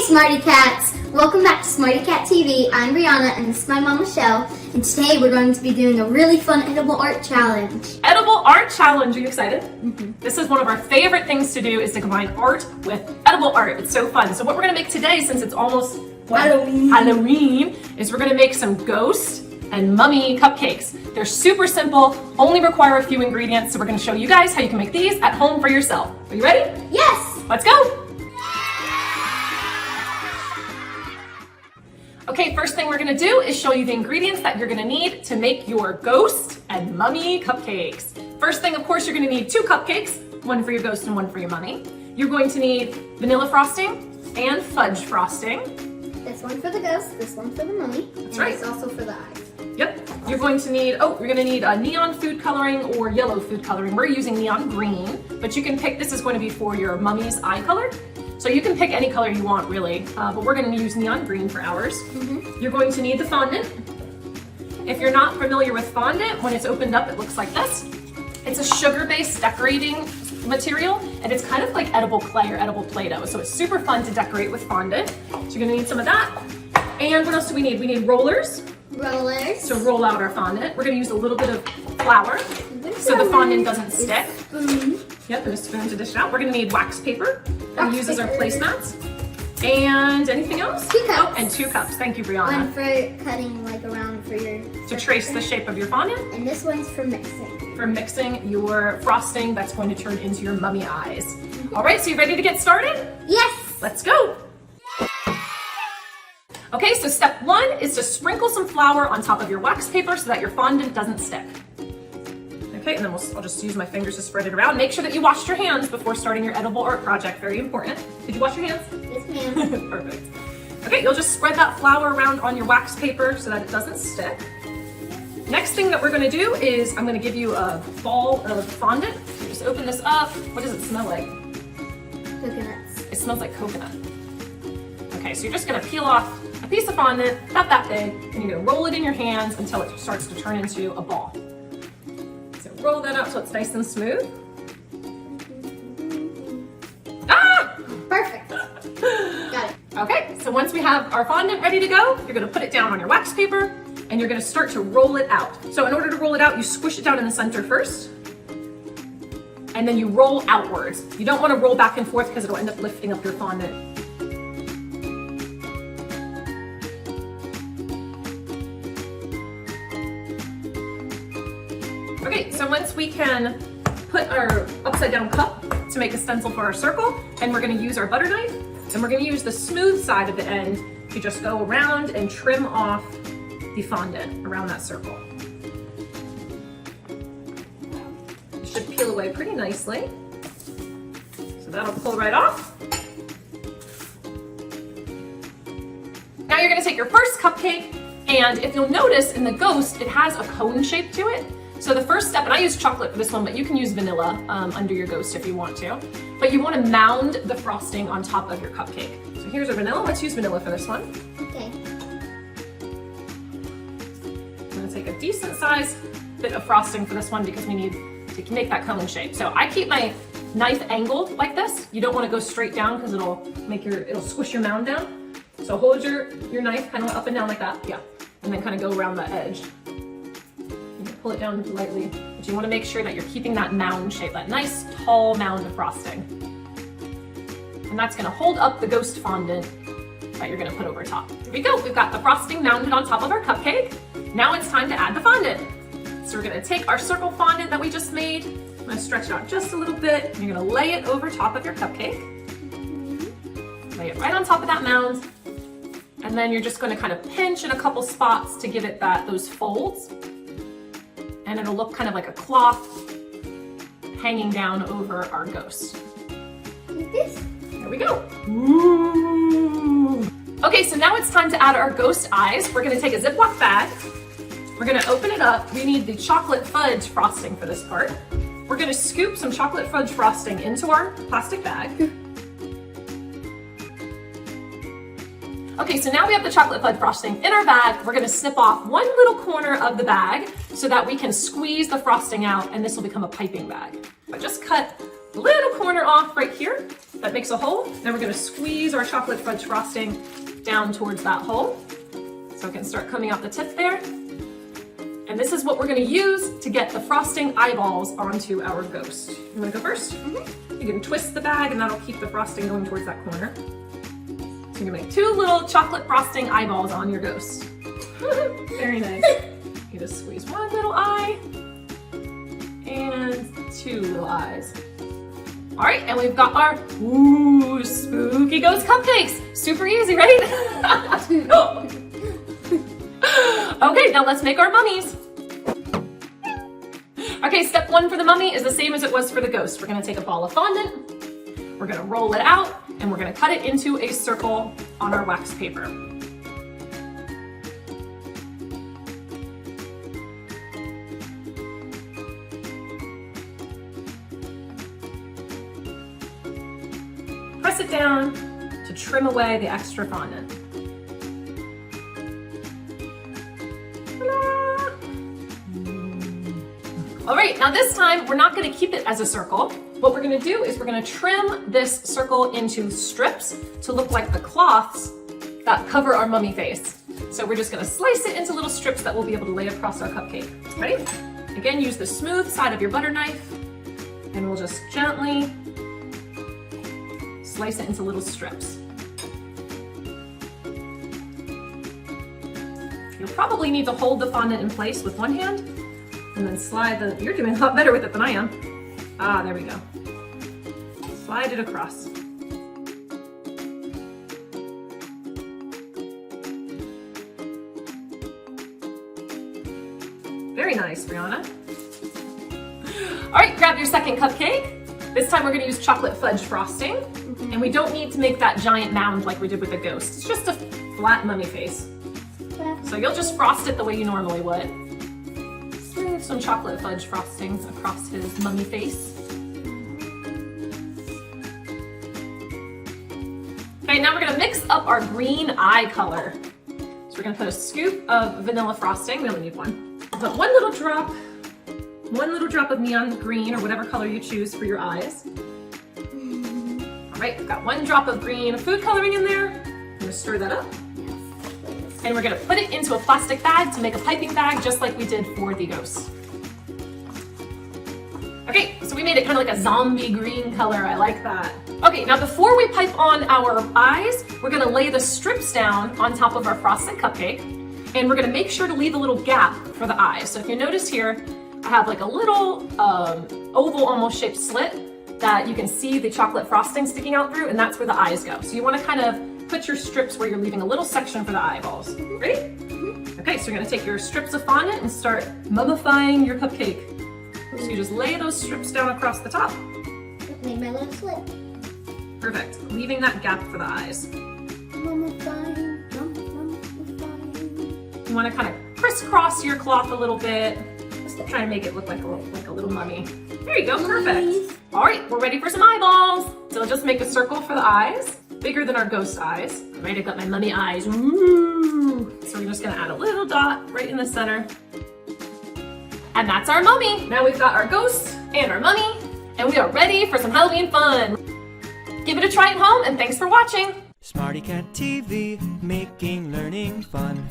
Smartycats! Welcome back to SmartycatTV. I'm Brianna and this is my mom Michelle. And today we're going to be doing a really fun edible art challenge. Edible art challenge, are you excited? This is one of our favorite things to do, is to combine art with edible art. It's so fun. So what we're gonna make today, since it's almost Halloween, is we're gonna make some ghost and mummy cupcakes. They're super simple, only require a few ingredients. So we're gonna show you guys how you can make these at home for yourself. Are you ready? Yes! Let's go! Okay, first thing we're gonna do is show you the ingredients that you're gonna need to make your ghost and mummy cupcakes. First thing, of course, you're gonna need 2 cupcakes, one for your ghost and one for your mummy. You're going to need vanilla frosting and fudge frosting. This one for the ghost, this one for the mummy. That's right. This also for the eyes. Yep. You're going to need, you're gonna need neon food coloring or yellow food coloring. We're using neon green, but you can pick, this is going to be for your mummy's eye color. So you can pick any color you want, really, but we're going to use neon green for ours. You're going to need the fondant. If you're not familiar with fondant, when it's opened up, it looks like this. It's a sugar-based decorating material, and it's kind of like edible clay or edible Play-Doh, so it's super fun to decorate with fondant. So you're going to need some of that. And what else do we need? We need rollers. Rollers. To roll out our fondant. We're going to use a little bit of flour so the fondant doesn't stick. Yep, and a spoon to dish it out. We're going to need wax paper that we use as our placemats. And anything else? 2 cups. Oh, and 2 cups. Thank you, Brianna. One for cutting like around for your... To trace the shape of your fondant. And this one's for mixing. For mixing your frosting that's going to turn into your mummy eyes. All right, so you ready to get started? Yes! Let's go. Okay, so step 1 is to sprinkle some flour on top of your wax paper so that your fondant doesn't stick. Okay, and then I'll just use my fingers to spread it around. Make sure that you washed your hands before starting your edible art project. Very important. Did you wash your hands? Yes, ma'am. Perfect. Okay, you'll just spread that flour around on your wax paper so that it doesn't stick. Next thing that we're going to do is I'm going to give you a ball of fondant. So just open this up. What does it smell like? Coconuts. It smells like coconut. Okay, so you're just going to peel off a piece of fondant, not that big, and you're going to roll it in your hands until it starts to turn into a ball. Roll that out so it's nice and smooth. Ah! Perfect. Got it. Okay, so once we have our fondant ready to go, you're gonna put it down on your wax paper and you're gonna start to roll it out. So in order to roll it out, you squish it down in the center first, and then you roll outwards. You don't wanna roll back and forth because it'll end up lifting up your fondant. Okay, so once we can put our upside down cup to make a stencil for our circle, and we're gonna use our butter knife, and we're gonna use the smooth side of the end to just go around and trim off the fondant around that circle. It should peel away pretty nicely. So that'll pull right off. Now you're gonna take your first cupcake, and if you'll notice in the ghost, it has a cone shape to it. So the first step, and I use chocolate for this one, but you can use vanilla under your ghost if you want to. But you want to mound the frosting on top of your cupcake. So here's our vanilla. Let's use vanilla for this one. Okay. I'm going to take a decent sized bit of frosting for this one because we need to make that cone shape. So I keep my knife angled like this. You don't want to go straight down because it'll squish your mound down. So hold your knife kind of up and down like that. Yeah. And then kind of go around the edge. Pull it down lightly, but you want to make sure that you're keeping that mound shape, that nice tall mound of frosting. And that's going to hold up the ghost fondant that you're going to put over top. Here we go. We've got the frosting mounted on top of our cupcake. Now it's time to add the fondant. So we're going to take our circle fondant that we just made. I'm going to stretch it out just a little bit. And you're going to lay it over top of your cupcake. Lay it right on top of that mound. And then you're just going to kind of pinch in a couple spots to give it those folds. And it'll look kind of like a cloth hanging down over our ghost. Like this? There we go. Ooh. Okay, so now it's time to add our ghost eyes. We're gonna take a Ziploc bag. We're gonna open it up. We need the chocolate fudge frosting for this part. We're gonna scoop some chocolate fudge frosting into our plastic bag. Okay, so now we have the chocolate fudge frosting in our bag. We're gonna snip off one little corner of the bag so that we can squeeze the frosting out and this will become a piping bag. I just cut a little corner off right here. that makes a hole. Then we're gonna squeeze our chocolate fudge frosting down towards that hole. So it can start coming out the tip there. And this is what we're gonna use to get the frosting eyeballs onto our ghost. You wanna go first? You can twist the bag and that'll keep the frosting going towards that corner. So you're gonna make 2 little chocolate frosting eyeballs on your ghost. Very nice. You just squeeze 1 little eye and 2 little eyes. All right, and we've got our spooky ghost cupcakes. Super easy, right? Okay, now let's make our mummies. Okay, step 1 for the mummy is the same as it was for the ghost. We're gonna take a ball of fondant, we're gonna roll it out, and we're gonna cut it into a circle on our wax paper. Press it down to trim away the extra fondant. All right, now this time we're not gonna keep it as a circle. What we're gonna do is we're gonna trim this circle into strips to look like the cloths that cover our mummy face. So we're just gonna slice it into little strips that we'll be able to lay across our cupcake. Ready? Again, use the smooth side of your butter knife and we'll just gently slice it into little strips. You'll probably need to hold the fondant in place with one hand and then slide the, you're doing a lot better with it than I am. Ah, there we go. Slide it across. Very nice, Brianna. All right, grab your second cupcake. This time we're gonna use chocolate fudge frosting. And we don't need to make that giant mound like we did with the ghost. It's just a flat mummy face. So you'll just frost it the way you normally would. Smooth some chocolate fudge frosting across his mummy face. Okay, now we're gonna mix up our green eye color. So we're gonna put a scoop of vanilla frosting. We only need 1. Put 1 little drop of neon green or whatever color you choose for your eyes. All right, we've got 1 drop of green food coloring in there. I'm gonna stir that up. And we're gonna put it into a plastic bag to make a piping bag just like we did for the ghost. Okay, so we made it kind of like a zombie green color. I like that. Okay, now before we pipe on our eyes, we're gonna lay the strips down on top of our frosted cupcake. And we're gonna make sure to leave a little gap for the eyes. So if you notice here, I have like a little oval almost shaped slit that you can see the chocolate frosting sticking out through, and that's where the eyes go. So you wanna kind of put your strips where you're leaving a little section for the eyeballs. Ready? Okay, so you're gonna take your strips of fondant and start mummifying your cupcake. So you just lay those strips down across the top. Made my little slit. Perfect, leaving that gap for the eyes. Mummifying, mummifying. You wanna kind of crisscross your cloth a little bit. Just try to make it look like a little mummy. There you go, perfect. All right, we're ready for some eyeballs. So just make a circle for the eyes, bigger than our ghost eyes. All right, I've got my mummy eyes. Ooh. So we're just gonna add a little dot right in the center. And that's our mummy. Now we've got our ghost and our mummy, and we are ready for some Halloween fun. Give it a try at home, and thanks for watching. SmartyCatTV, making learning fun.